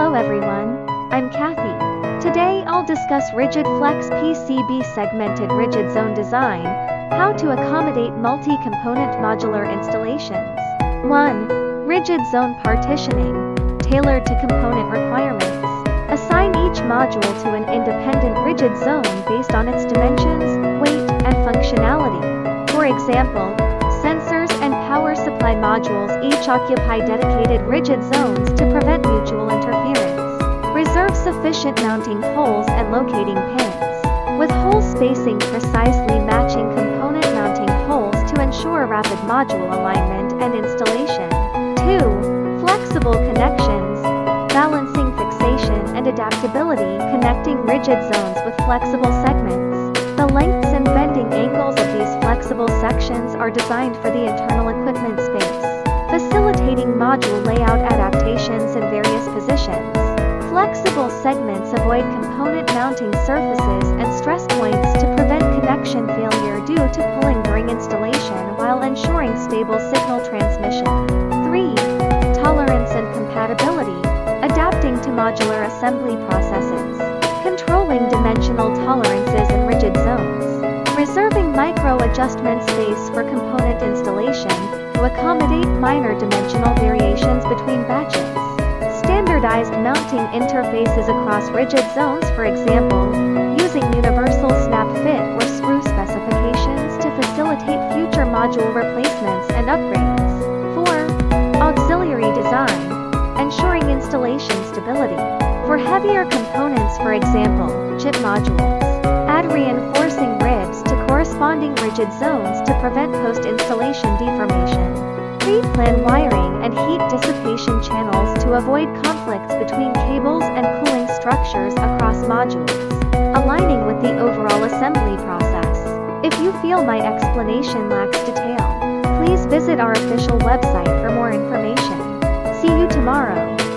Hello everyone, I'm Kathy. Today I'll discuss Rigid Flex PCB segmented rigid zone design, how to accommodate multi-component modular installations. 1. Rigid zone partitioning, tailored to component requirements. Assign each module to an independent rigid zone based on its dimensions, weight, and functionality. For example, sensors and power supply modules each occupy dedicated rigid zones to prevent mutual interference. Reserve sufficient mounting holes and locating pins, with hole spacing precisely matching component mounting holes to ensure rapid module alignment and installation. 2. Flexible connections, balancing fixation and adaptability, connecting rigid zones with flexible segments. The lengths and bending angles of these flexible sections are designed for the internal equipment space, facilitating module layout adaptations in various positions. Flexible segments avoid component mounting surfaces and stress points to prevent connection failure due to pulling during installation while ensuring stable signal transmission. 3. Tolerance and compatibility, adapting to modular assembly processes. Controlling dimensional tolerances in rigid zones. Reserving micro-adjustment space for component installation to accommodate minor dimensional variations between batches. Standardized mounting interfaces across rigid zones, for example, using universal snap fit or screw specifications to facilitate future module replacements and upgrades. 4. Auxiliary design, ensuring installation stability. For heavier components, for example, chip modules, add reinforcing ribs to corresponding rigid zones to prevent post-installation deformation. Pre-plan wiring and heat dissipation channels to avoid conflicts between cables and cooling structures across modules, aligning with the overall assembly process. If you feel my explanation lacks detail, please visit our official website for more information. See you tomorrow.